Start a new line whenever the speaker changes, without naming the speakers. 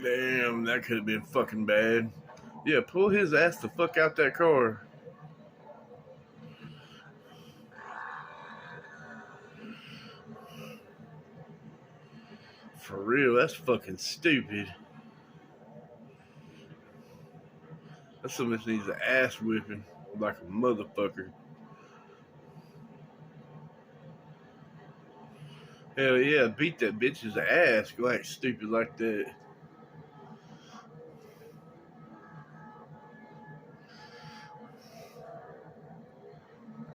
Damn, that could have been fucking bad. Yeah, pull his ass the fuck out that car. For real, that's fucking stupid. That somebody needs an ass whipping like a motherfucker. Hell yeah, beat that bitch's ass. Go act stupid like that.